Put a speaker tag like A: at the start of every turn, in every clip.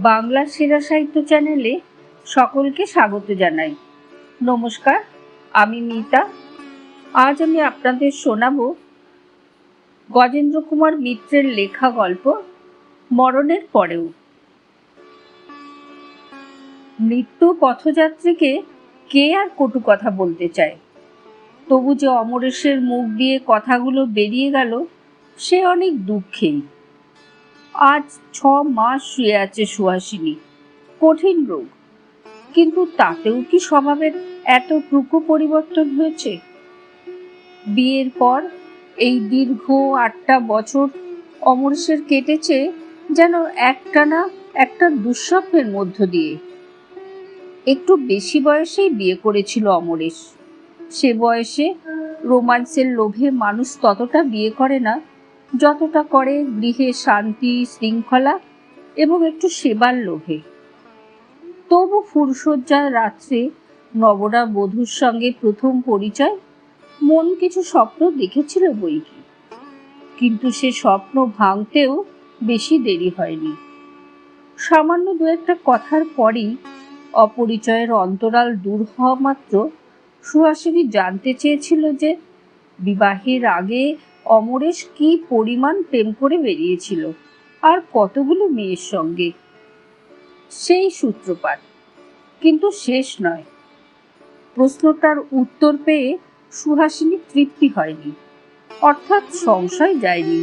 A: বাংলার সেরা সাহিত্য চ্যানেলে সকলকে স্বাগত জানাই। নমস্কার, আমি মিতা। আজ আমি আপনাদের শোনাব গজেন্দ্র কুমার মিত্রের লেখা গল্প মরণের পরেও। মৃত্যু পথযাত্রীকে কে আর কটু কথা বলতে চায়, তবু যে অমরেশের মুখ দিয়ে কথাগুলো বেরিয়ে গেল সে অনেক দুঃখেই। আজ 6 মাস শুয়ে আছে সুহাসিনী, কঠিন রোগ, কিন্তু তাতেও কি স্বভাবের এতটুকু পরিবর্তন হয়েছে? বিয়ের পর এই দীর্ঘ 8টা বছর অমরেশের কেটেছে যেন একটানা একটা দুঃস্বপ্নের মধ্য দিয়ে। একটু বেশি বয়সেই বিয়ে করেছিল অমরেশ। সে বয়সে রোমান্সের লোভে মানুষ ততটা বিয়ে করে না যতটা করে গৃহে শান্তি, শৃঙ্খলা এবং একটু সেবার লোভে। তবু ফুরসজ্জার রাত্রে নবরা বধূর সঙ্গে প্রথম পরিচয়, মন কিছু স্বপ্ন দেখেছিল বইকি, কিন্তু সে স্বপ্ন ভাঙতেও বেশি দেরি হয়নি। সামান্য দু একটা কথার পরই অপরিচয়ের অন্তরাল দূর হওয়া মাত্র সুহাসিনী জানতে চেয়েছিল যে বিবাহের আগে অমরেশ কি পরিমাণ প্রেম করে বেরিয়েছিল আর কতগুলো মেয়ের সঙ্গে। সেই সূত্রপাত, কিন্তু শেষ নয়। প্রশ্নটার উত্তর পেয়ে সুহাসিনী তৃপ্তি হয়নি, অর্থাৎ সংশয় যায়নি।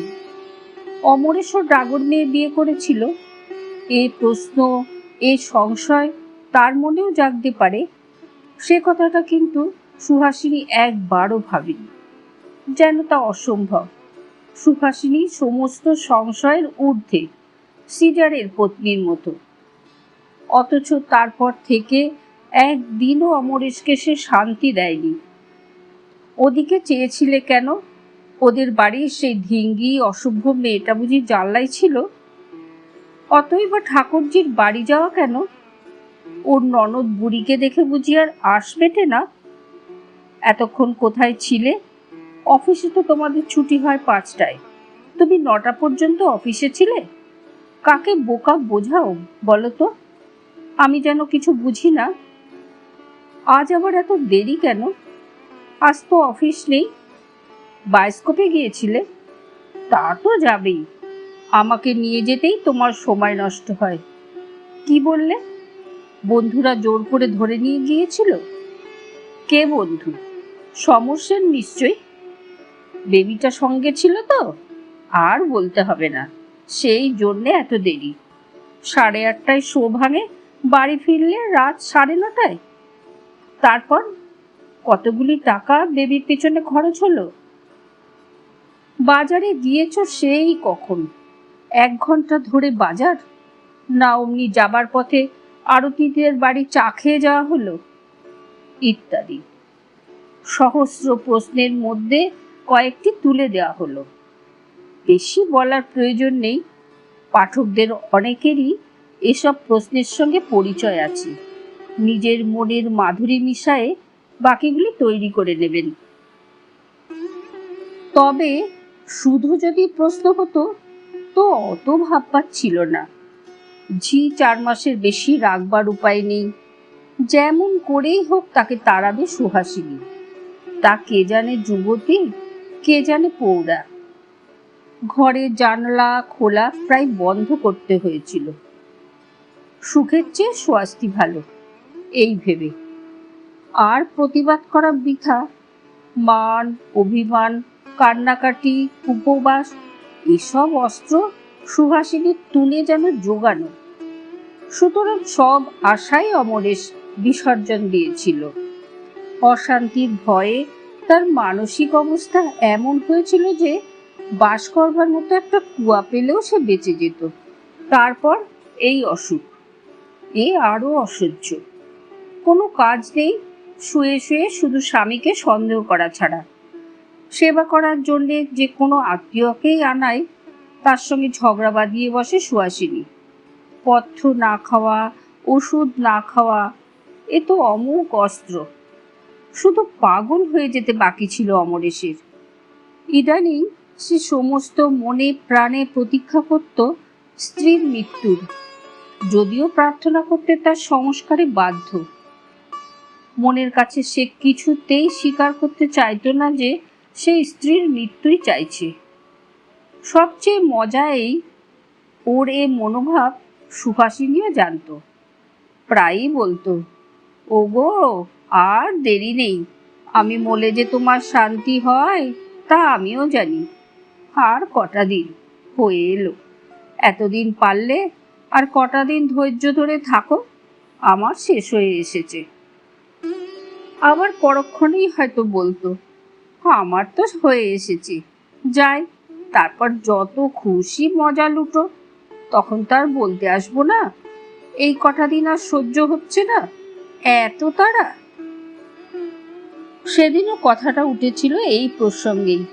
A: অমরেশও ডাগর মেয়ে বিয়ে করেছিল, এ প্রশ্ন, এ সংশয় তার মনেও জাগতে পারে, সে কথাটা কিন্তু সুহাসিনী একবারও ভাবেনি, যেন তা অসম্ভব। সুহাসিনী সমস্ত সংশয়ের ঊর্ধ্বে, সিজারের পত্নীর মতো। অথচ তারপর থেকে একদিনও অমরেশকে সে শান্তি দেয়নি। ওদিকে চেয়েছিলে কেন? ওদের বাড়ির সেই ধিঙ্গি অসভ্য মেয়েটা বুঝি জানলাই ছিল? অতই বা ঠাকুরজির বাড়ি যাওয়া কেন? ওর ননদ বুড়িকে দেখে বুঝি আর আশ মেটে না? এতক্ষণ কোথায় ছিলে? অফিসে তো তোমাদের ছুটি হয় 5টায়, তুমি 9টা পর্যন্ত অফিসে ছিলে। কাকে বোকা বোঝাও বলো তো? আমি যেন কিছু বুঝি না। আজ আবার এত দেরি কেন? আজ তো অফিস নেই। বায়োস্কোপে গিয়েছিলে? তা তো যাবেই, আমাকে নিয়ে যেতেই তোমার সময় নষ্ট হয়। কি বললে? বন্ধুরা জোর করে ধরে নিয়ে গিয়েছিল? কে বন্ধু? সমস্যার নিশ্চয়ই। বেবিটা সঙ্গে ছিল তো? আর বলতে হবে না, সেই জন্যে এত দেরি। 8:30টায় শো ভাঙে, বাড়ি ফিরলে রাত 9:30। তারপর কতগুলি টাকা বেবির পেছনে খরচ হলো। বাজারে গিয়েছ সেই কখন? 1 ঘন্টা ধরে বাজার? না অমনি যাবার পথে আরতিদের বাড়ি চা খেয়ে যাওয়া হলো? ইত্যাদি সহস্র প্রশ্নের মধ্যে কয়েকটি তুলে দেওয়া হলো। বেশি বলার প্রয়োজন নেই, পাঠকদের অনেকেরই এসব প্রশ্নের সঙ্গে পরিচয় আছে। নিজের মনের মাধুরী মিশায়ে বাকিগুলি তৈরি করে নেবেন। তবে শুধু যদি প্রশ্ন হতো তো অত ভাববার ছিল না। ঝি 4 মাসের বেশি রাখবার উপায় নেই। যেমন করেই হোক তাকে তাড়াবে সুহাসিনী। তা কে জানে যুবতী, কে জানে পৌরা। ঘরের জানলা খোলা প্রায় বন্ধ করতে হয়েছিল। সুখের চেয়ে স্বাস্তি ভালো, এই ভেবে। আর প্রতিবাদ করা বৃথা। মান, অভিমান, কান্নাকাটি, উপবাস, এসব অস্ত্র সুহাসিনীর তুলে যেন জোগানো। সুতরাং সব আশাই অমরেশ বিসর্জন দিয়েছিল। অশান্তির ভয়ে তার মানসিক অবস্থা এমন হয়েছিল যে বাস করবার মতো একটা কুয়া পেলেও সে বেঁচে যেত। তারপর এই অসুখ, এ আরো অসহ্য। কোনো কাজ নেই, শুয়ে শুয়ে শুধু স্বামীকে সন্দেহ করা ছাড়া। সেবা করার জন্যে যে কোনো আত্মীয়কেই আনায় তার সঙ্গে ঝগড়া বাঁধিয়ে বসে সুহাসিনী। পথ্য না খাওয়া, ওষুধ না খাওয়া, এ তো অমোঘ অস্ত্র। শুধু পাগল হয়ে যেতে বাকি ছিল অমরেশের। ইদানিং সে সমস্ত মনে প্রাণে প্রতীক্ষা করত স্ত্রীর মৃত্যুর, যদিও প্রার্থনা করতে তার সংস্কারে বাধ্য। মনের কাছে সে কিছুতেই স্বীকার করতে চাইতো না যে সে স্ত্রীর মৃত্যুই চাইছে। সবচেয়ে মজা এই, ওর এ মনোভাব সুহাসিনীও জানত। প্রায়ই বলতো, ওগো আর দেরি নেই, আমি মলে যে তোমার শান্তি হয় তা আমিও জানি। আর কটা দিন হয়ে এলো, এতদিন পারলে আর কটা দিন ধৈর্য ধরে থাকো, আমার শেষ হয়ে এসেছে। আবার পরক্ষণেই হয়তো বলতো, আমার তো হয়ে এসেছে, যাই, তারপর যত খুশি মজা লুটো, তখন তার বলতে আসবো না এই কটা দিন আর সহ্য হচ্ছে না, এত তাড়া। সেদিনও কথাটা উঠেছিল এই প্রসঙ্গেই।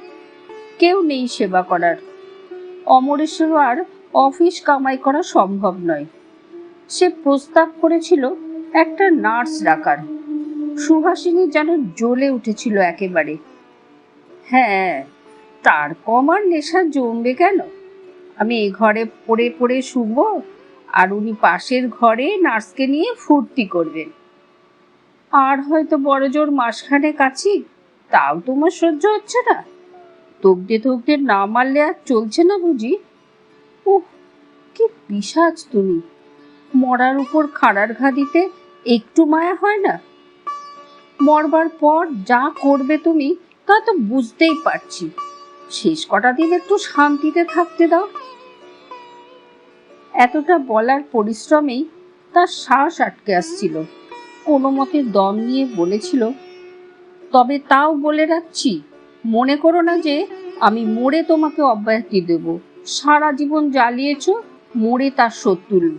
A: কেউ নেই সেবা করার, অমরেশ্বর আর অফিস কামাই করা সম্ভব নয়। সে প্রস্তাব করেছিল একটা নার্স রাখার। সুহাসিনী যেন জ্বলে উঠেছিল একেবারে। হ্যাঁ, তার কম আর নেশা জমবে কেন? আমি এ ঘরে পড়ে পড়ে শুব, আর উনি পাশের ঘরে নার্সকে নিয়ে ফুর্তি করবেন। আর হয়তো বড় জোর মাসখানেক আছি, তাও তোমার সহ্য হচ্ছে না? তগদে তগদে না মারলে আর চলছে না বুঝি? উহ, কি পিশাচ তুমি! মরার উপর খাড়ার ঘা দিতে একটু মায়া হয় না? মরবার পর যা করবে তুমি তা তো বুঝতেই পারছি, শেষ কটা দিন একটু শান্তিতে থাকতে দাও। এতটা বলার পরিশ্রমেই তার শ্বাস আটকে আসছিল। কোনো মতে দম নিয়ে বলেছিল, তবে তাও বলে রাখছি, মনে করো না যে আমি মরে তোমাকে অব্যাহতি দেব। সারা জীবন জ্বালিয়েছ, মরে তার শোধ তুলব,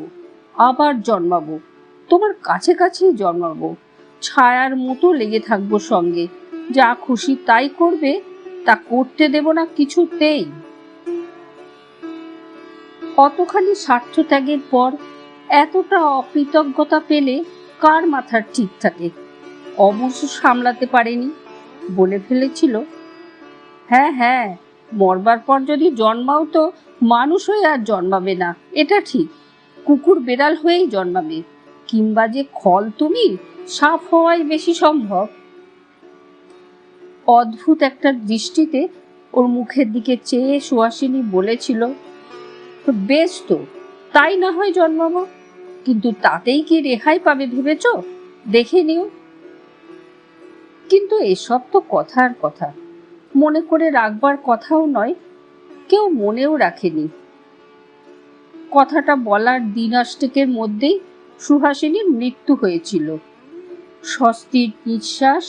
A: আবার জন্মাবো, তোমার কাছে কাছেই জন্মাবো, ছায়ার মতো লেগে থাকবো সঙ্গে, যা খুশি তাই করবে, তা করতে দেব না কিছুতেই। কতখানি স্বার্থ ত্যাগের পর এতটা অকৃতজ্ঞতা পেলে কার মাথার ঠিক থাকে? অবশ্য সামলাতে পারেনি, বলে ফেলেছিল, হ্যাঁ হ্যাঁ, মরবার পর যদি জন্মাও তো মানুষ হয়ে আর জন্মাবে না, এটা ঠিক, কুকুর বেড়াল হয়েই জন্মাবে, কিংবা যে খল তুমি, সাপ হওয়াই বেশি সম্ভব। অদ্ভুত একটা দৃষ্টিতে ওর মুখের দিকে চেয়ে সুহাসিনী বলেছিল, বেশ তো, তাই না হয় জন্মাবো, কিন্তু তাতেই কি রেহাই পাবে ভেবেছ? দেখে নিও। কিন্তু এসব তো কথার কথা, মনে করে রাখবার কথাও নয়, কেউ মনেও রাখেনি। কথাটা বলার দিন অষ্টেকের মধ্যেই সুহাসিনীর মৃত্যু হয়েছিল। স্বস্তির নিঃশ্বাস,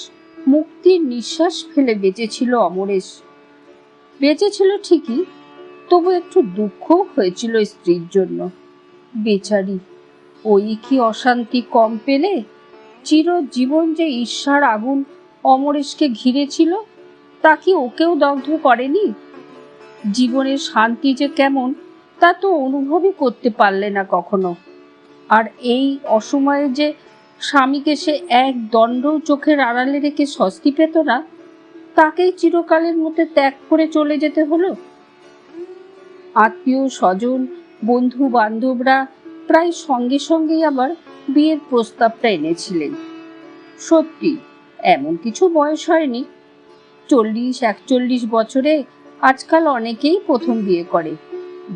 A: মুক্তির নিঃশ্বাস ফেলে বেঁচেছিল অমরেশ। বেঁচেছিল ঠিকই, তবু একটু দুঃখও হয়েছিল স্ত্রীর জন্য। বেচারি, ওই কি অশান্তি কম পেলে? চিরজীবন যে ঈর্ষার আগুন অমরেশকে ঘিরেছিল, তা কি ওকেও দগ্ধ করেনি? জীবনের শান্তি যে কেমন তা তো অনুভবই করতে পারলে না কখনো। আর এই অসময়ে যে স্বামীকে সে এক দণ্ড চোখের আড়ালে রেখে স্বস্তি পেত না, তাকেই চিরকালের মধ্যে ত্যাগ করে চলে যেতে হলো। আত্মীয় স্বজন, বন্ধু বান্ধবরা প্রায় সঙ্গে সঙ্গেই আবার বিয়ের প্রস্তাবটা এনেছিলেন। সত্যি এমন কিছু বয়স হয়নি, 40-41 বছরে আজকাল অনেকেই প্রথম বিয়ে করে।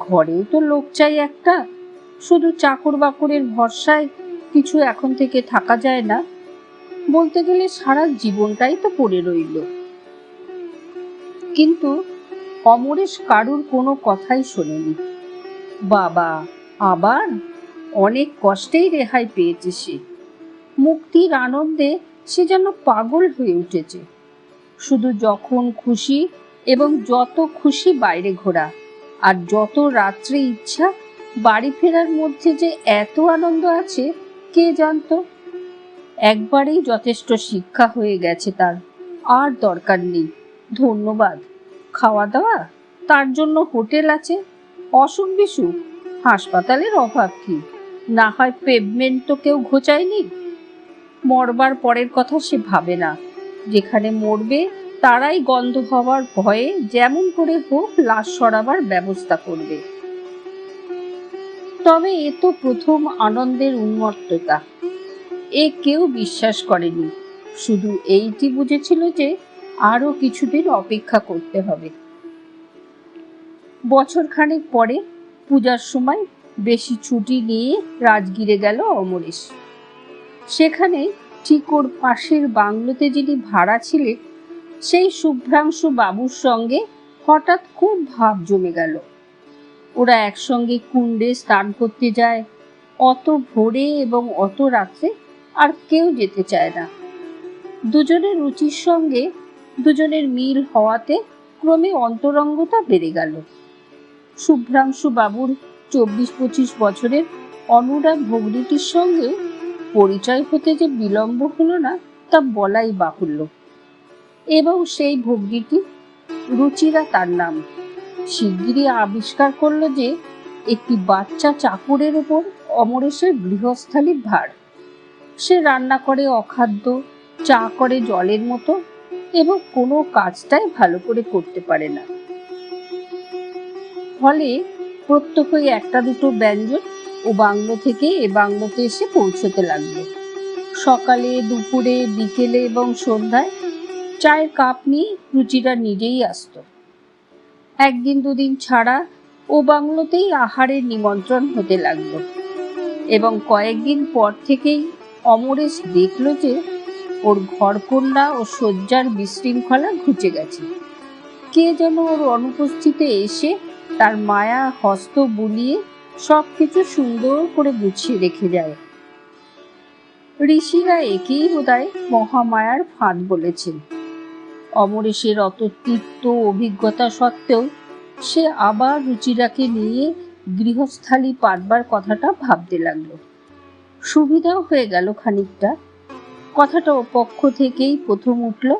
A: ঘরেও তো লোক চাই একটা, শুধু চাকর বাকরের ভরসায় কিছু এখন থেকে থাকা যায় না। বলতে গেলে সারা জীবনটাই তো পড়ে রইল। কিন্তু অমরেশ কারুর কোনো কথাই শোনেনি। বাবা, আবার অনেক কষ্টেই রেহাই পেয়েছে সে। মুক্তির আনন্দে সে যেন পাগল হয়ে উঠেছে। শুধু যখন খুশি এবং যত খুশি বাইরে ঘোরা, আর যত রাত্রে ইচ্ছা বাড়ি ফেরার মধ্যে যে এত আনন্দ আছে কে জানতো। একবারেই যথেষ্ট শিক্ষা হয়ে গেছে তার, আর দরকার নেই। ধন্যবাদ, খাওয়া দাওয়া তার জন্য হোটেল আছে, অসুখ বিসুখ হাসপাতালের অভাব কি? না হয় পেভমেন্ট তো কেউ ঘোচায়নি। মরবার পরের কথা সে ভাবে না, যেখানে মরবে তারাই গন্ধ হওয়ার ভয়ে যেমন করে হোক লাশ সরাবার ব্যবস্থা করবে। তবে এ তো প্রথম আনন্দের উন্মত্ততা। এ কেউ বিশ্বাস করেনি, শুধু এইটি বুঝেছিল যে আরো কিছুদিন অপেক্ষা করতে হবে। বছর খানেক পরে পূজার সময় বেশি ছুটি নিয়ে রাজগিরে গেল অমরেশ। সেখানে ঠিক ওর পাশের বাংলোতে যিনি ভাড়া ছিলেন সেই শুভ্রাংশু বাবুর সঙ্গে হঠাৎ খুব ভাব জমে গেল। ওরা একসঙ্গে কুণ্ডে স্নান করতে যায়। অত ভোরে এবং অত রাত্রে আর কেউ যেতে চায় না। দুজনের রুচির সঙ্গে দুজনের মিল হওয়াতে ক্রমে অন্তরঙ্গতা বেড়ে গেল। শুভ্রাংশু বাবুর 24-25 বছরের অনুরাগ ভগ্নিটির সঙ্গে পরিচয় হতে যে বিলম্ব হলো না তা বলাই বাহুল্য। এবং সেই ভগ্নিটি, রুচিরা তার নাম, শিগগিরই আবিষ্কার করলো যে একটি বাচ্চা চাকরের ওপর অমরেশের গৃহস্থালির ভার। সে রান্না করে অখাদ্য, চা করে জলের মতো এবং কোনো কাজটাই ভালো করে করতে পারে না। ফলে প্রত্যেকই একটা দুটো ব্যঞ্জন ও বাংলো থেকে এ বাংলোতে এসে পৌঁছতে লাগলো। সকালে, দুপুরে, বিকেলে এবং সন্ধ্যায় চায়ের কাপ নিয়ে রুচিরা নিজেই আসতো। একদিন দুদিন ছাড়া ও বাংলোতেই আহারের নিমন্ত্রণ হতে লাগলো। এবং কয়েকদিন পর থেকেই অমরেশ দেখল যে ওর ঘরকন্যা ও শয্যার বিশৃঙ্খলা ঘুচে গেছে। কে যেন ওর অনুপস্থিতিতে এসে তার মায়া হস্ত বুলিয়ে সবকিছু সুন্দর করে গুছিয়ে রেখে যায়। ঋষিরা একেই বোধহয় মহামায়ার ফাঁদ বলেছেন। অমরেশের অত তিক্ত অভিজ্ঞতা সত্ত্বেও সে আবার রুচিরাকে নিয়ে গৃহস্থালি পাতবার কথাটা ভাবতে লাগলো। সুবিধাও হয়ে গেল খানিকটা। কথাটা ও পক্ষ থেকেই প্রথম উঠল।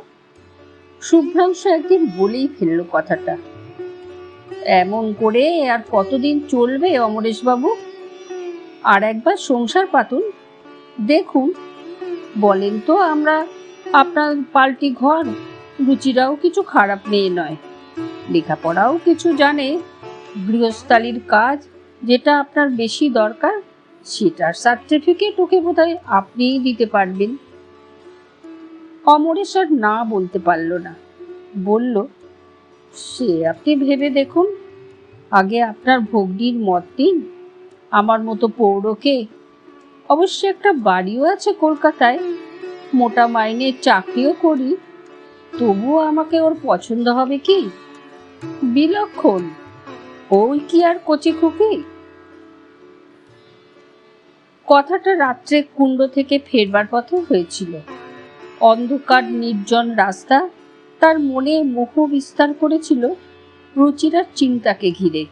A: শুভ্রাংশু একদিন বলেই ফেলল কথাটা। এমন করে আর কতদিন চলবে অমরেশবাবু? আর একবার সংসার পাতুন, দেখুন। বলেন তো, আমরা আপনার পাল্টি ঘর। রুচিরাও কিছু খারাপ মেয়ে নয়, লেখাপড়াও কিছু জানে। গৃহস্থালির কাজ যেটা আপনার বেশি দরকার সেটার সার্টিফিকেট ওকে বোধহয় আপনিই দিতে পারবেন। অমরেশ আর না বলতে পারল না। বলল, সে আপনি ভেবে দেখুন। আগে আপনার ভগ্নির মত দিন। আমার মতো পৌরকে, অবশ্য একটা বাড়িও আছে কলকাতায়, মোটা মাইনের চাকরিও করি, তবুও আমাকে ওর পছন্দ হবে কি? বিলক্ষণ। ওই কি আর কচি খুকি? কথাটা রাত্রে কুণ্ড থেকে ফেরবার পথে হয়েছিল। অন্ধকার নির্জন রাস্তা তার মনে মোহ বিস্তার করেছিল রুচিরার চিন্তাকে ঘিরে।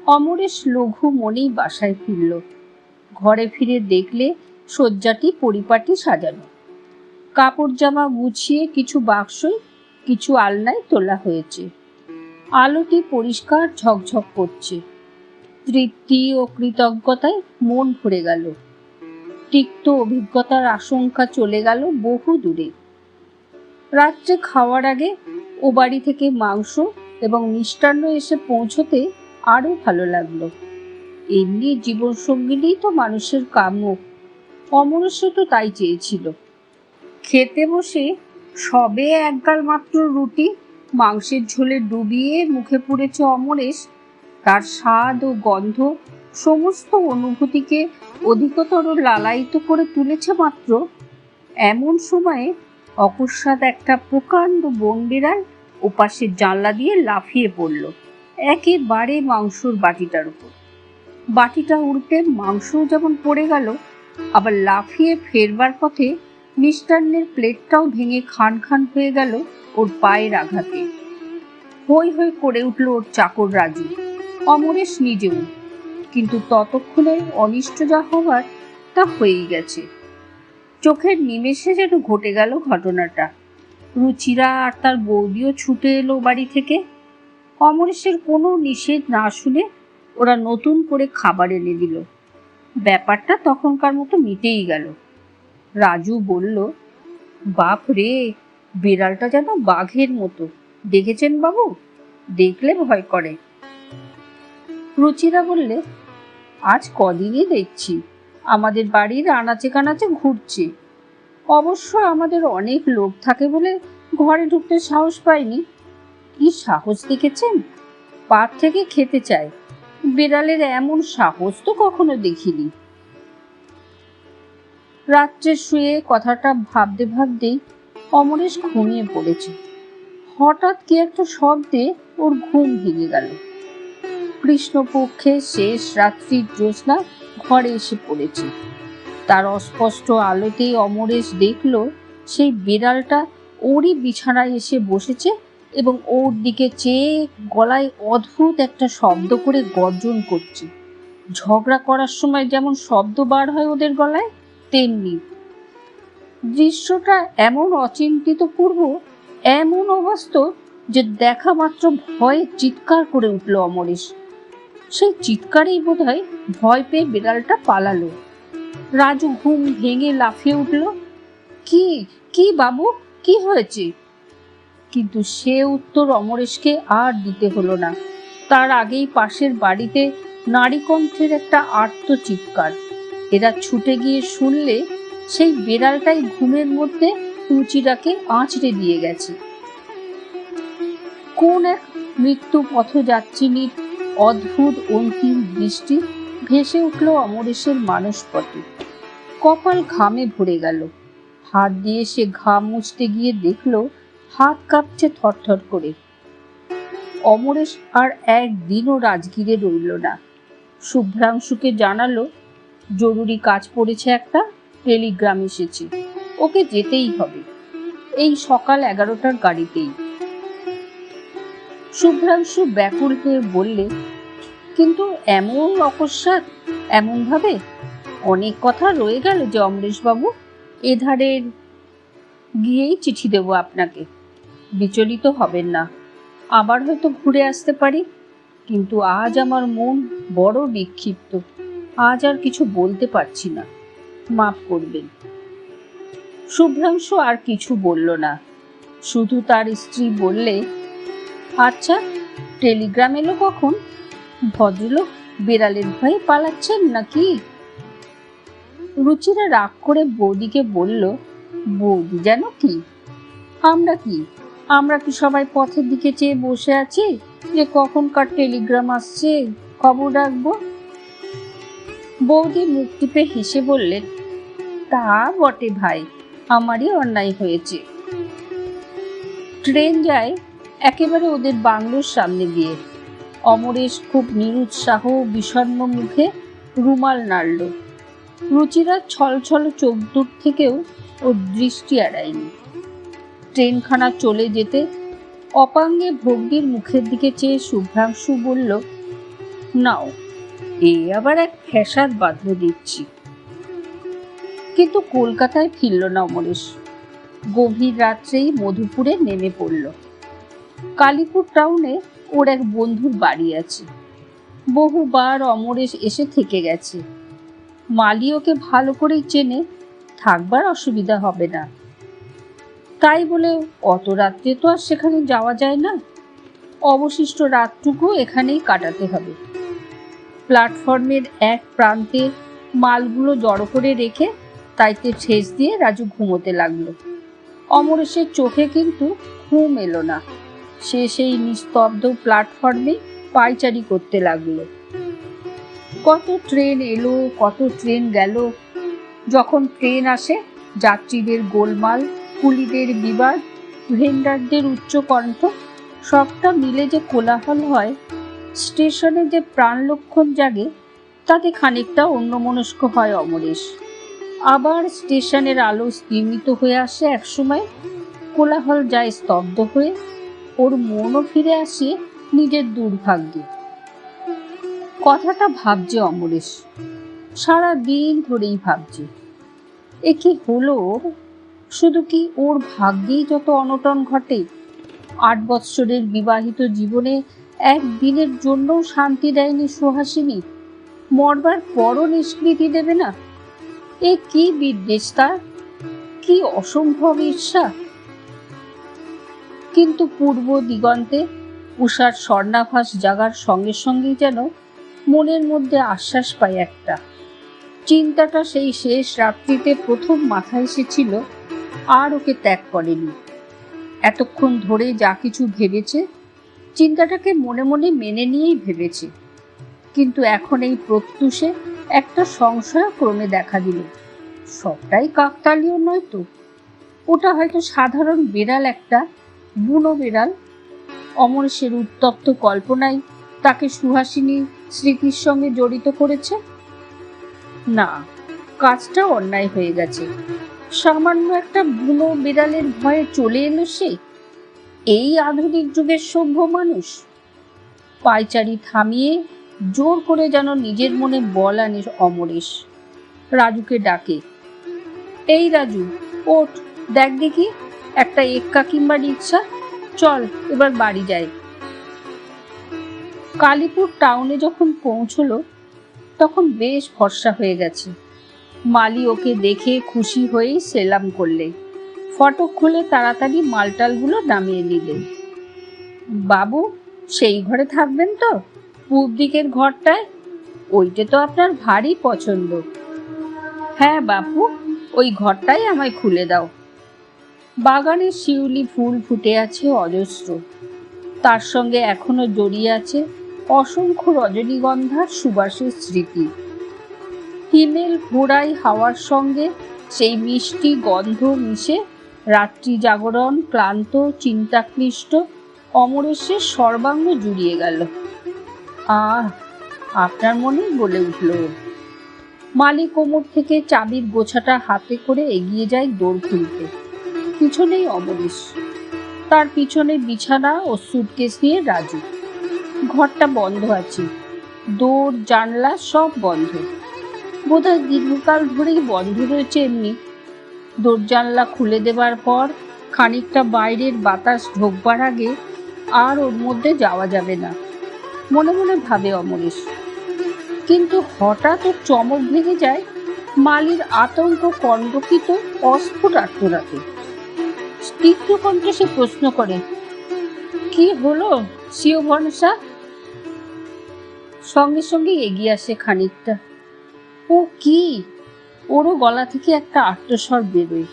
A: অমরেশ লঘু মনেই বাসায় ফিরল। ঘরে ফিরে দেখলে শয্যাটি পরিপাটি সাজানো। কাপড় জামা গুছিয়ে কিছু বাক্সই, কিছু আলনায় তোলা হয়েছে। আলোটি পরিষ্কার ঝকঝক করছে। তৃপ্তি ও কৃতজ্ঞতায় মন ভরে গেল। তিক্ত অভিজ্ঞতার আশঙ্কা চলে গেল বহু দূরে। রাত্রে খাওয়ার আগে ও বাড়ি থেকে মাংস এবং মিষ্টান্ন এসে পৌঁছতে আরো ভালো লাগলো। এমনি জীবনসঙ্গিনী তো মানুষের কাম্য। অমরেশ তো তাই চেয়েছিল। খেতে বসে সবে একগাল মাত্র রুটি মাংসের ঝোলে ডুবিয়ে মুখে পুড়েছে অমরেশ। তার স্বাদ ও গন্ধ সমস্ত অনুভূতিকে অধিকতর লালায়িত করে তুলেছে মাত্র। এমন সময়ে অকস্মাৎ একটা প্রকাণ্ড বন বিড়াল ওপাশের জানলা দিয়ে লাফিয়ে পড়ল একেবারে মাংসর বাটিটার উপর। বাটিটা উল্টে মাংসও যেমন পড়ে গেল, আবার লাফিয়ে ফেরবার পথে মিষ্টান্নের প্লেটটাও ভেঙে খান খান হয়ে গেল ওর পায়ের আঘাতে। হই হই করে উঠল ওর চাকর রাজু, অমরেশ নিজেও। কিন্তু ততক্ষণে অনিষ্ট যা হওয়ার তা হয়েই গেছে। চোখের নিমেষে যেন ঘটে গেল ঘটনাটা। রুচিরা আর তার বৌদিও ছুটে এলো বাড়ি থেকে। অমরেশের কোনো নিষেধ না শুনে ওরা নতুন করে খাবার এনে দিল। ব্যাপারটা তখনকার মতো মিটেই গেল। রাজু বলল, বাপ রে, বিড়ালটা যেন বাঘের মতো, দেখেছেন বাবু? দেখলে ভয় করে। রুচিরা বললে, আজ কদিনই দেখছি আমাদের বাড়ির আনাচে কানাচে ঘুরছে। অবশ্য আমাদের অনেক লোক থাকে বলে ঘরে ঢুকতে সাহস পাইনি। কি সাহস দেখেছেন, পাত থেকে খেতে চায়। বিড়ালের এমন সাহস তো কখনো দেখিনি। রাত্রে শুয়ে কথাটা ভাবতে ভাবতেই অমরেশ ঘুমিয়ে পড়েছে। হঠাৎ কি একটা শব্দে ওর ঘুম ভেঙে গেল। কৃষ্ণপক্ষের শেষ রাত্রির জ্যোৎস্না ঘরে এসে পড়েছে। তার অস্পষ্ট আলোতেই অমরেশ দেখল সেই বিড়ালটা ওরই বিছানায় এসে বসেছে এবং ওর দিকে চেয়ে গলায় অদ্ভুত একটা শব্দ করে গর্জন করছে। ঝগড়া করার সময় যেমন শব্দ বার হয় ওদের গলায়, তেমনি। দৃশ্যটা এমন অচিন্তিতপূর্ব, এমন অবাস্তব যে দেখা মাত্র ভয়ে চিৎকার করে উঠল অমরেশ। সেই চিৎকারেই বোধহয় ভয় পেয়ে বিড়ালটা পালালো। রাজু ঘুম ভেঙে লাফিয়ে উঠল, কি কি বাবু, কি হয়েছে? কিন্তু সে উত্তর অমরেশকে আর দিতে হলো না। তার আগেই পাশের বাড়িতে নারীকণ্ঠের একটা আর্ত চিৎকার। এরা ছুটে গিয়ে শুনলে সেই বিড়ালটাই ঘুমের মধ্যে রুচিরাকে আঁচড়ে দিয়ে গেছে। কোন এক মৃত্যু পথযাত্রিনীর অদ্ভুত অন্তিম দৃষ্টি ভেসে উঠল অমরেশের মানসপটে। কপাল ঘামে ভরে গেল। হাত দিয়ে সে ঘাম মুছতে গিয়ে দেখল হাত কাঁপছে থরথর করে। অমরেশ আর একদিনও রাজগিরে রইল না। শুভ্রাংশুকে জানালো জরুরি কাজ পড়েছে, একটা টেলিগ্রাম এসেছে, ওকে যেতেই হবে, এই সকাল 11টার গাড়িতেই। শুভ্রাংশু ব্যাকুল হয়ে বললে, কিন্তু এমন অকস্মাৎ, এমন ভাবে? অনেক কথা রয়ে গেল যে অমরেশবাবু, এধারের গিয়েই চিঠি দেব আপনাকে। বিচলিত হবেন না, আবার হয়তো ঘুরে আসতে পারি। কিন্তু আজ আমার মন বড় বিক্ষিপ্ত, আজ আর কিছু বলতে পারছি না, মাফ করবেন। শুভ্রাংশু আর কিছু বলল না, শুধু তার স্ত্রী বললে, আচ্ছা, টেলিগ্রাম এলো কখন? ভদ্রলোক বিড়ালের ভয়ে পালাচ্ছেন নাকি? রুচিরা রাগ করে বৌদিকে বলল, বৌদি যেন কি, আমরা কি সবাই পথের দিকে চেয়ে বসে আছি যে কখনকার টেলিগ্রাম আসছে, খবর রাখবো? বৌদি মুখ টিপে হেসে বললেন, তা বটে ভাই, আমারই অন্যায় হয়েছে। ট্রেন যায় একেবারে ওদের বাংলোর সামনে দিয়ে। অমরেশ খুব নিরুৎসাহ বিষণ্ণ মুখে রুমাল নাড়ল। রুচিরা ছলছল চোখ দূর থেকেও ওর দৃষ্টি এড়ায়নি। ট্রেনখানা চলে যেতে অপাঙ্গে ভগ্নির মুখের দিকে চেয়ে শুভ্রাংশু বলল, নাও, এই আবার এক ফ্যাসাদ বাঁধল দিচ্ছি। কিন্তু কলকাতায় ফিরল না অমরেশ। গভীর রাত্রেই মধুপুরে নেমে পড়ল। কালীপুর টাউনে ওর এক বন্ধুর বাড়ি আছে। বহুবার অমরেশ এসে থেকে গেছে। মালি ওকে ভালো করেই চেনে, থাকবার অসুবিধা হবে না। তাই বলে অত রাত্রে তো আর সেখানে যাওয়া যায় না। অবশিষ্ট রাতটুকু এখানেই কাটাতে হবে। প্ল্যাটফর্মের এক প্রান্তে মালগুলো জড়ো করে রেখে তাইতে ঠেস দিয়ে রাজু ঘুমোতে লাগলো। অমরেশের চোখে কিন্তু ঘুম এলো না। সে সেই নিস্তব্ধ প্ল্যাটফর্মে পায়চারি করতে লাগলো। কত ট্রেন এলো, কত ট্রেন গেল। যখন ট্রেন আসে, যাত্রীদের গোলমাল, কুলিদের বিবাদ, ভেন্ডারদের উচ্চকণ্ঠ, সবটা মিলে যে কোলাহল হয়, স্টেশনে যে প্রাণ লক্ষণ জাগে, তাতে খানিকটা অন্যমনস্ক হয় অমরেশ। আবার স্টেশনের আলো স্তিমিত হয়ে আসে একসময়, কোলাহল যায় স্তব্ধ হয়ে, ওর মনও ফিরে আসে নিজের দুর্ভাগ্যে। কথাটা ভাবছে অমরেশ, সারা দিন ধরেই ভাবছে। এ কি হলো ওর? শুধু কি ওর ভাগ্যেই যত অনটন ঘটে? 8 বৎসরের বিবাহিত জীবনে একদিনের জন্য শান্তি দেয়নি সুহাসিনী, মরবার পরও নিষ্কৃতি দেবে না। এ কি বিদ্বেষ তার, কি অসম্ভব ঈর্ষা! কিন্তু পূর্ব দিগন্তে উষার স্বর্ণাভাস জাগার সঙ্গে সঙ্গেই যেন মনের মধ্যে আশ্বাস পায় একটা। চিন্তাটা সেই শেষ রাত্রিতে প্রথম মাথায় এসেছিল, আর ওকে ত্যাগ করেনি। এতক্ষণ ধরে যা কিছু ভেবেছে চিন্তাটাকে মনে মনে মেনে নিয়েই ভেবেছে, কিন্তু এখন এই প্রত্যুষে একটা সংশয় ক্রমে দেখা দিল। সবটাই কাকতালীয় নয় তো? ওটা হয়তো সাধারণ বেড়াল, একটা বুনো বেড়াল। অমরেশের উত্তপ্ত কল্পনাই তাকে সুহাসিনী স্মৃতির সঙ্গে জড়িত করেছে। না, কাজটা অন্যায় হয়ে গেছে। সামান্য একটা বুনো বিড়ালের ভয়ে চলে এলো সে, এই আধুনিক যুগের সভ্য মানুষ। পায়চারি থামিয়ে জোর করে যেন নিজের মনে বল আনে অমরেশ। রাজুকে ডাকে, এই রাজু, ওঠ, দেখ দেখি একটা এক্কা কিংবা রিক্সা, চল এবার বাড়ি যাই। কালীপুর টাউনে যখন পৌঁছলো তখন বেশ ফর্সা হয়ে গেছে। মালি ওকে দেখে খুশি হয়েই সেলাম করলে, ফটক খুলে তাড়াতাড়ি মালটালগুলো নামিয়ে নিলে। বাবু, সেই ঘরে থাকবেন তো? পূব দিকের ঘরটায়? ওইটা তো আপনার ভারী পছন্দ। হ্যাঁ বাপু, ওই ঘরটাই আমায় খুলে দাও। বাগানে শিউলি ফুল ফুটে আছে অজস্র, তার সঙ্গে এখনো জড়িয়ে আছে অসংখ্য রজনীগন্ধার সুবাসের স্মৃতি। হিমেল ঘোড়াই হাওয়ার সঙ্গে সেই মিষ্টি গন্ধ মিশে রাত্রি জাগরণ ক্লান্ত চিন্তাক্লিষ্ট অমরেশের সর্বাঙ্গ জুড়িয়ে গেল। আপনার মনে বলে উঠল। মালি কোমর থেকে চাবির গোছাটা হাতে করে এগিয়ে যায় দৌড় খুলতে। পিছনেই অমরেশ, তার পিছনে বিছানা ও সুটকেস নিয়ে রাজু। ঘরটা বন্ধ আছে, দৌড় জানলা সব বন্ধ। বোধহয় দীর্ঘকাল ধরেই বন্ধ রয়েছে এমনি। দৌড় জানলা খুলে দেবার পর খানিকটা বাইরের বাতাস ঢোকবার আগে আর ওর মধ্যে যাওয়া যাবে না, মনে মনে ভাবে অমরেশ। কিন্তু হঠাৎ ওর চমক ভেঙে যায় মালির আতঙ্ক কণ্টকিত অস্ফুট আত্মরাতে। তীক্ষ্ণ কণ্ঠে সে প্রশ্ন করে, কি হলো সিও ভরসা? সঙ্গে সঙ্গে এগিয়ে আসে খানিকটা। ও কি! ওরও গলা থেকে একটা আর্তস্বর বেরোয়।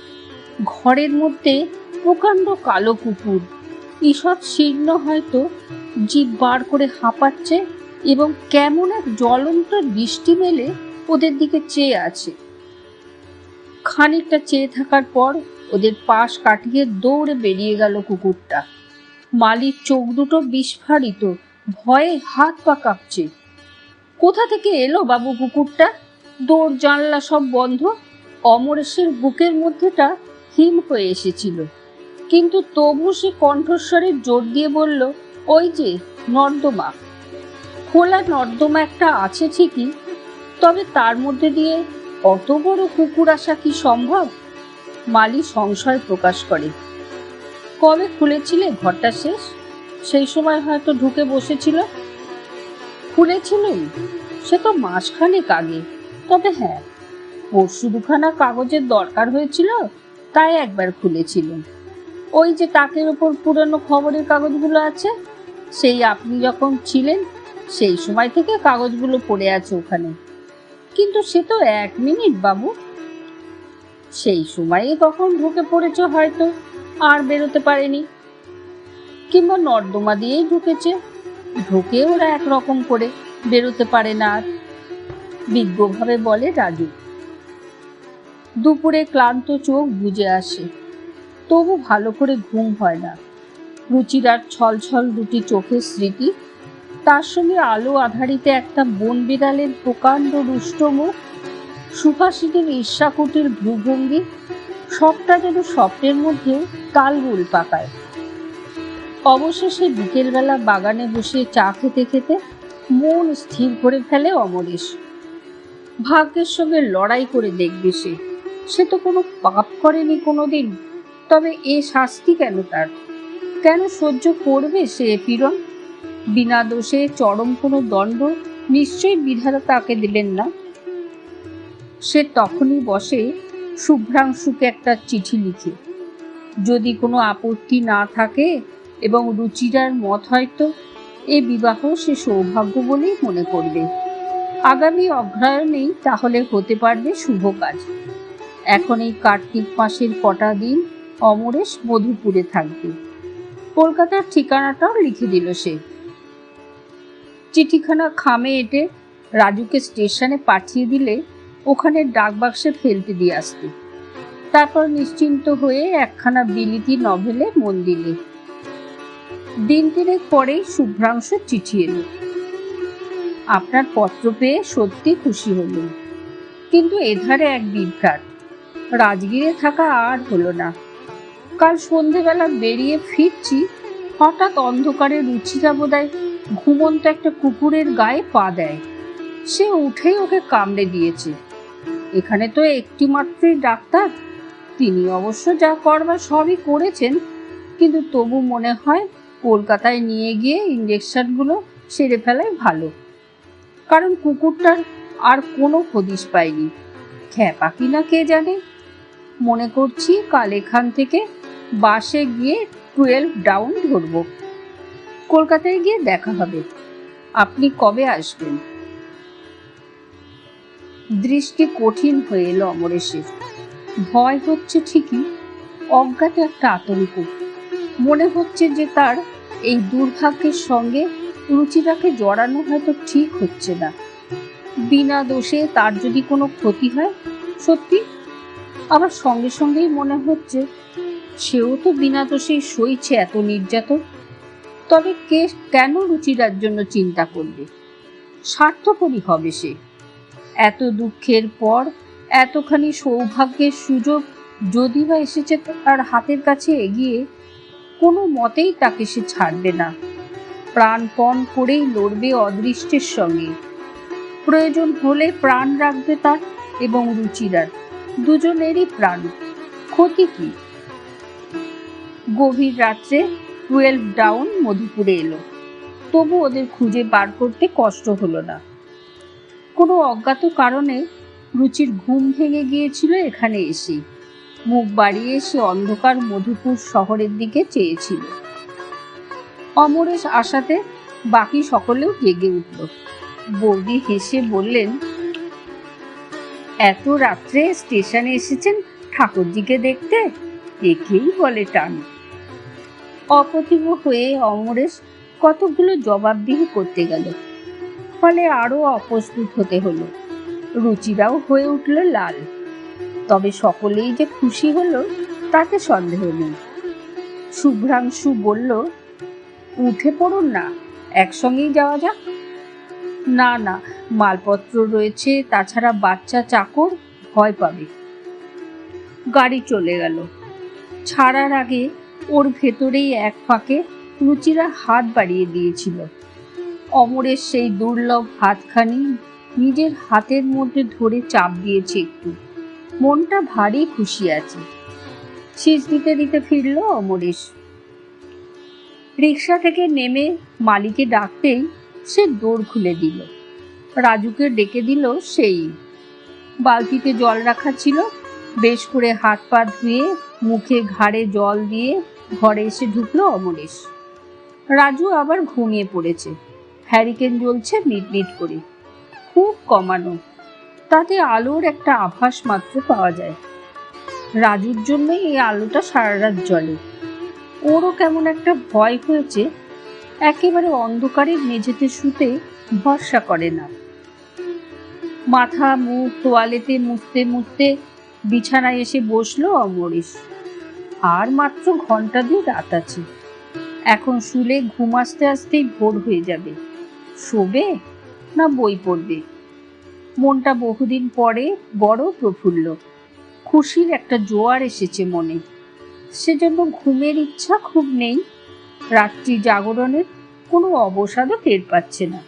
A: ঘরের মধ্যে প্রকাণ্ড কালো কুকুর, ঈষৎ শীর্ণ, হয়তো জিভ বার করে হাঁপাচ্ছে এবং কেমন এক জ্বলন্ত দৃষ্টি মেলে ওদের দিকে চেয়ে আছে। খানিকটা চেয়ে থাকার পর ওদের পাশ কাটিয়ে দৌড়ে বেরিয়ে গেল কুকুরটা। মালির চোখ দুটো বিস্ফারিত, ভয়ে হাত পা কাঁপছে। কোথা থেকে এলো বাবু কুকুরটা? দৌড় জানলা সব বন্ধ। অমরেশের বুকের মধ্যেটা হিম হয়ে এসেছিল, কিন্তু তবু সে কণ্ঠস্বরে জোর দিয়ে বলল, ওই যে নর্দমা। খোলা নর্দমা একটা আছে ঠিকই, তবে তার মধ্যে দিয়ে অত বড় কুকুর আসা কি সম্ভব? মালি সংশয় প্রকাশ করে। কবে খুলেছিলে ঘরটা শেষ? সেই সময় হয়তো ঢুকে বসেছিল। খুলেছিলেন? সে তো মাসখানেক আগে। তবে হ্যাঁ, পরশু দুখানা কাগজের দরকার হয়েছিল, তাই একবার খুলেছিলেন। ওই যে তাকের ওপর পুরনো খবরের কাগজগুলো আছে, সেই আপনি যখন ছিলেন সেই সময় থেকে কাগজগুলো পড়ে আছে ওখানে। কিন্তু সে তো 1 মিনিট বাবু। সেই সময়ে কখন ঢুকে পড়েছ হয়তো, আর বেরোতে পারেনি। কিংবা নর্দমা দিয়েই ঢুকেছে, ঢুকে ওরা একরকম করে বেরোতে পারে না আর, বিজ্ঞভাবে বলে রাজু। দুপুরে ক্লান্ত চোখ বুজে আসে, তবু ভালো করে ঘুম হয় না। রুচিরার ছলছল দুটি চোখের স্মৃতি, তার সঙ্গে আলো আধারিতে একটা বন বিড়ালের প্রকাণ্ড রুষ্ট মুখ, সুভাষিনীর ঈর্ষাকুটির ভ্রুভঙ্গি, সবটা যেন স্বপ্নের মধ্যেও তালগোল পাকায়। অবশেষে বিকেলবেলা বাগানে বসে চা খেতে খেতে মন স্থির করে ফেলে অমরেশ। ভাগ্যের সঙ্গে লড়াই করে দেখবে সে তো কোনো পাপ করেনি কোনোদিন, তবে এ শাস্তি কেন তার? কেন সহ্য করবে সে পীড়ন? বিনা দোষে চরম কোনো দণ্ড নিশ্চয়ই বিধাতা তাকে দিলেন না। সে তখনই বসে শুভ্রাংশুকে একটা চিঠি লিখে, যদি কোনো আপত্তি না থাকে এবং রুচিরার মত হয়তো এ বিবাহ সে সৌভাগ্য বলেই মনে করবে। আগামী অগ্রহায়ণেই তাহলে হতে পারবে শুভ কাজ। এখন এই কার্তিক মাসের কটা দিন অমরেশ মধুপুরে থাকবে। কলকাতার ঠিকানাটাও লিখে দিল সে। চিঠিখানা খামে এঁটে রাজুকে স্টেশনে পাঠিয়ে দিলে ওখানে ডাকবাক্সে ফেলতে দিয়ে আসতে। তারপর নিশ্চিন্ত হয়ে একখানা বিলিতি নভেলে মন দিলে। দিন তিনেক পরেই শুভ্রাংশুর চিঠি এলো। আপনার পত্র পেয়ে সত্যি খুশি হলাম, কিন্তু এধারে এক বিভ্রাট। রাজগিরে থাকা আর হলো না। কাল সন্ধেবেলা বেরিয়ে ফিরছি, হঠাৎ অন্ধকারে রুচিরা বোধহয় ঘুমন্ত একটা কুকুরের গায়ে পা দেয়। সে উঠেই ওকে কামড়ে দিয়েছে। এখানে তো একটি মাত্রই ডাক্তার, তিনি অবশ্য যা করবার সবই করেছেন, কিন্তু তবু মনে হয় কলকাতায় নিয়ে গিয়ে ইঞ্জেকশনগুলো সেরে ফেলাই ভালো, কারণ কুকুরটার আর কোনো হদিশ পাইনি। খ্যাপা কিনা কে জানে। মনে করছি কাল এখান থেকে বাসে গিয়ে 12 ডাউন ধরব। কলকাতায় গিয়ে দেখা হবে। আপনি কবে আসবেন? দৃষ্টি কঠিন হয়ে এলো অমরেশের। ভয় হচ্ছে ঠিকই, অজ্ঞাত একটা আতঙ্ক। মনে হচ্ছে যে তার এই দুর্ভাগ্যের সঙ্গে রুচিরাকে জড়ানো হয়তো ঠিক হচ্ছে না। বিনা দোষে তার যদি কোনো ক্ষতি হয় সত্যি। আবার সঙ্গে সঙ্গেই মনে হচ্ছে সেও তো বিনা দোষেই সইছে এত নির্যাতন। তবে কে কেন রুচিরার জন্য চিন্তা করবে? স্বার্থপরই হবে সে। এত দুঃখের পর এতখানি সৌভাগ্যের সুযোগ যদি বা এসেছে তার হাতের কাছে এগিয়ে, কোনো মতেই তাকে সে ছাড়বে না। প্রাণপণ করেই লড়বে অদৃষ্টের সঙ্গে। প্রয়োজন হলে প্রাণ রাখবে তার এবং রুচিরার, দুজনেরই প্রাণ। ক্ষতি কি? গভীর রাত্রে 12 ডাউন মধুপুরে এলো। তবু ওদের খুঁজে বার করতে কষ্ট হলো না। কোনো অজ্ঞাত কারণে রুচির ঘুম ভেঙে গিয়েছিল এখানে এসে। মুখ বাড়িয়ে সে অন্ধকার মধুপুর শহরের দিকে চেয়েছিল। অমরেশ আসাতে বাকি সকলেও জেগে উঠল। বৌদি হেসে বললেন, এত রাত্রে স্টেশনে এসেছেন ঠাকুরজিকে দেখতে? একেই বলে টান। অপ্রতিভ হয়ে অমরেশ কতগুলো জবাবদিহি করতে গেল, ফলে আরো অপ্রস্তুত হতে হলো। রুচিরাও হয়ে উঠল লাল। তবে সকলেই যে খুশি হলো তাতে সন্দেহ নেই। শুভ্রাংশু বলল, উঠে পড়ুন না, একসঙ্গেই যাওয়া যাক। না না, মালপত্র রয়েছে, তাছাড়া বাচ্চা চাকর ভয় পাবে। গাড়ি চলে গেল। ছাড়ার আগে ওর ভেতরেই এক ফাঁকে রুচিরা হাত বাড়িয়ে দিয়েছিল। অমরের সেই দুর্লভ হাতখানি নিজের হাতের মধ্যে ধরে চাপ দিয়েছে একটু। মনটা ভারী খুশি আছে। শীষ দিতে দিতে ফিরল অমরেশ। রিক্সা থেকে নেমে মালিকে ডাকতেই সে দৌড় খুলে দিল। রাজুকে ডেকে দিল সেই। বালতিতে জল রাখা ছিল। বেশ করে হাত পা ধুয়ে মুখে ঘাড়ে জল দিয়ে ঘরে এসে ঢুকলো অমরেশ। রাজু আবার ঘুমিয়ে পড়েছে। হ্যারিকেন জ্বলছে মিটমিট করে, খুব কমানো, তাতে আলোর একটা আভাস মাত্র পাওয়া যায়। রাজুর জন্যই এই আলোটা সারা রাত জ্বলে। ওরও কেমন একটা ভয় হয়েছে। একেবারে অন্ধকারের মেঝেতে শুতে ভরসা করে না। মাথা মুখ তোয়ালেতে মুছতে মুছতে বিছানায় এসে বসলো অমরেশ। আর মাত্র ঘন্টা 2 রাত আছে। এখন শুলে ঘুম আসতে আসতেই ভোর হয়ে যাবে। শোবে না বই পড়বে? মনটা বহুদিন পরে বড় প্রফুল্ল। খুশির একটা জোয়ার এসেছে মনে। সেজন্য ঘুমের ইচ্ছা খুব নেই। রাত্রি জাগরণের কোনো অবসাদও টের পাচ্ছে না।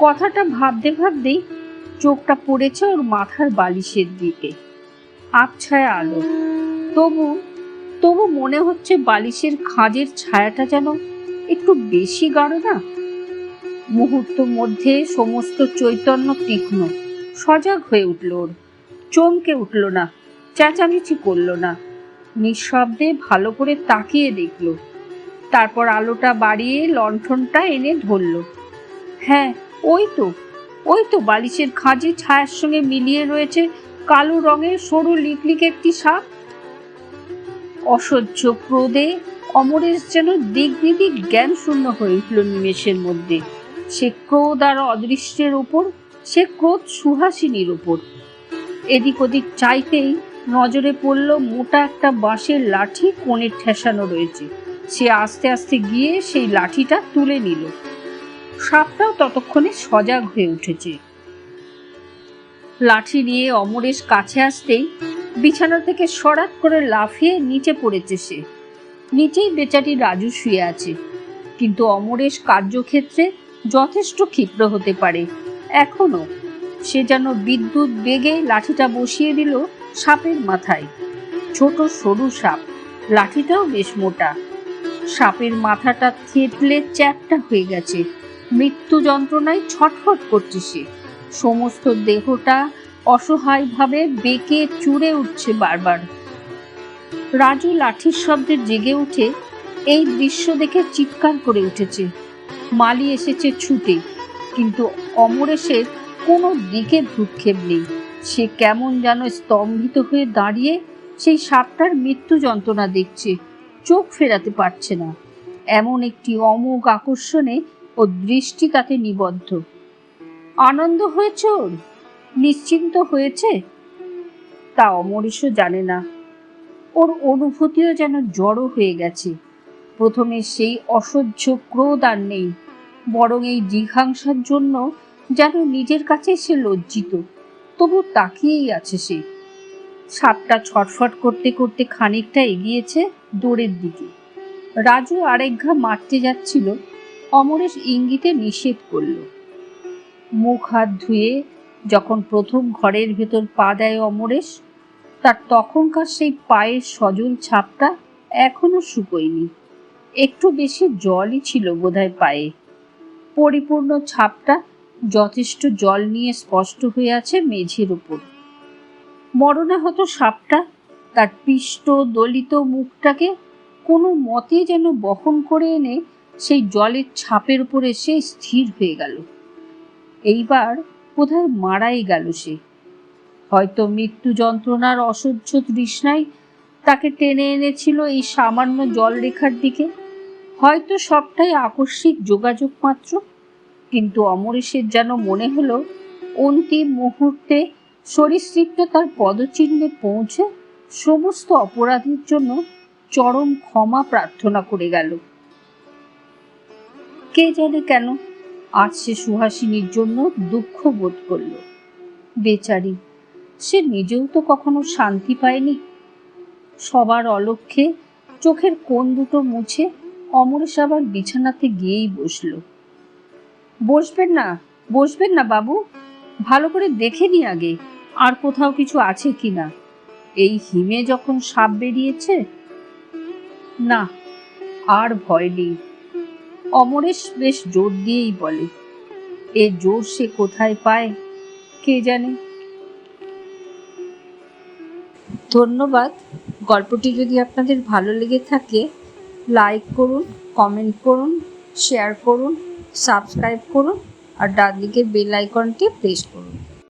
A: কথাটা ভাবতে ভাবতেই চোখটা পড়েছে ওর মাথার বালিশের দিকে। আবছায়া আলো। তবু মনে হচ্ছে বালিশের খাঁজের ছায়াটা যেন একটু বেশি গাঢ় না? মুহূর্ত মধ্যে সমস্ত চৈতন্য তীক্ষ্ণ, সজাগ হয়ে উঠল ওর। চমকে উঠল না, চেঁচামেচি করল না, নিঃশব্দে ভালো করে তাকিয়ে দেখল। তারপর আলোটা বাড়িয়ে লণ্ঠনটা এনে ধরল। হ্যাঁ, ওই তো বালিশের খাঁজে ছায়ার সঙ্গে মিলিয়ে রয়েছে কালো রঙের সরু লিকলিক একটি সাপ। অসহ্য ক্রোধে অমরেশ যেন দিক বিদিক জ্ঞান শূন্য হয়ে উঠল নিমেষের মধ্যে। সে ক্রোধ আর অদৃষ্টের ওপর, সে ক্রোধ সুহাসিনীর ওপর। এদিক ওদিক চাইতেই নজরে পড়ল মোটা একটা বাঁশের লাঠি কোণে ঠেসানো রয়েছে। সে আস্তে আস্তে গিয়ে সেই লাঠিটা তুলে নিল। সাপটাও ততক্ষণে সজাগ হয়ে উঠেছে। লাঠি নিয়ে অমরেশ কাছে আসতেই বিছানা থেকে সরাত করে লাফিয়ে নিচে পড়েছে সে। নিচেই বেচারি রাজু শুয়ে আছে, কিন্তু অমরেশ কার্যক্ষেত্রে যথেষ্ট ক্ষিপ্র হতে পারে এখনো। সে যেন বিদ্যুৎ বেগে লাঠিটা বসিয়ে দিল সাপের মাথায়। ছোট সরু সাপ, লাঠিটাও বেশ মোটা। সাপের মাথাটা থেতলে চ্যাপ্টা হয়ে গেছে, মৃত্যু যন্ত্রণায় ছটফট করছে সে। সমস্ত দেহটা অসহায়ভাবে বেঁকে চুরে উঠছে বারবার। রাজু লাঠির শব্দে জেগে উঠে এই দৃশ্য দেখে চিৎকার করে উঠেছে। মালি এসেছে ছুটে, কিন্তু অমরেশের কোনো দিকে ভ্রুক্ষেপ নেই। সে কেমন যেন স্তম্ভিত হয়ে দাঁড়িয়ে সেই সাপটার মৃত্যু যন্ত্রণা দেখছে, চোখ ফেরাতে পারছে না। এমন একটি অমোঘ আকর্ষণে ও দৃষ্টি তাতে নিবদ্ধ। আনন্দ হয়েছে ওর, নিশ্চিন্ত হয়েছে, তা অমরেশও জানে না। ওর অনুভূতিও যেন জড়ো হয়ে গেছে। প্রথমে সেই অসহ্য ক্রোধ আর নেই, বরং এই জিঘাংসার জন্য যেন নিজের কাছে সে লজ্জিত। তবু তাকিয়েই আছে সে। সাপটা ছটফট করতে করতে খানিকটা এগিয়েছে দৌড়ের দিকে। রাজু আরেক ঘা মারতে যাচ্ছিল, অমরেশ ইঙ্গিতে নিষেধ করল। মুখ হাত ধুয়ে যখন প্রথম ঘরের ভেতর পা দেয় অমরেশ, তার তখনকার সেই পায়ের সজল ছাপটা এখনো শুকোয়নি। একটু বেশি জলই ছিল বোধহয় পায়ে। পরিপূর্ণ ছাপটা যথেষ্ট জল নিয়ে স্পষ্ট হয়ে আছে মেঝের উপর। মরণাহত সাপটা তার পিষ্ট দলিত মুখটাকে কোনো মতে যেন বহন করে এনে সেই জলের ছাপের উপর এসে স্থির হয়ে গেল। এইবার বোধহয় মারাই গেল সে। হয়তো মৃত্যু যন্ত্রণার অসহ্য তৃষ্ণায় তাকে টেনে এনেছিল এই সামান্য জলরেখার দিকে। হয়তো সবটাই আকস্মিক যোগাযোগ মাত্র, কিন্তু অমরেশের যেন মনে হলো অন্তিম মুহূর্তে সরীসৃপটা তার পদচিহ্নে পৌঁছে সমস্ত অপরাধের জন্য চরম ক্ষমা প্রার্থনা করে গেল। কে জানে কেন আজ সে সুহাসিনীর জন্য দুঃখ বোধ করল। বেচারি, সে নিজেও তো কখনো শান্তি পায়নি। সবার অলক্ষ্যে চোখের কোণ দুটো মুছে অমরেশ আবার বিছানাতে গিয়েই বসল। বসবেন না বাবু, ভালো করে দেখে নি আগে আর কোথাও কিছু আছে কিনা। এই হিমে যখন সাপ বেরিয়েছে। না, আর ভয় নেই, অমরেশ বেশ জোর দিয়েই বলে। এ জোর সে কোথায় পায় কে জানে। ধন্যবাদ। গল্পটি যদি আপনাদের ভালো লেগে থাকে লাইক করুন, কমেন্ট করুন, শেয়ার করুন, সাবস্ক্রাইব করুন আর ডান দিকের বেল আইকনটি প্রেস করুন।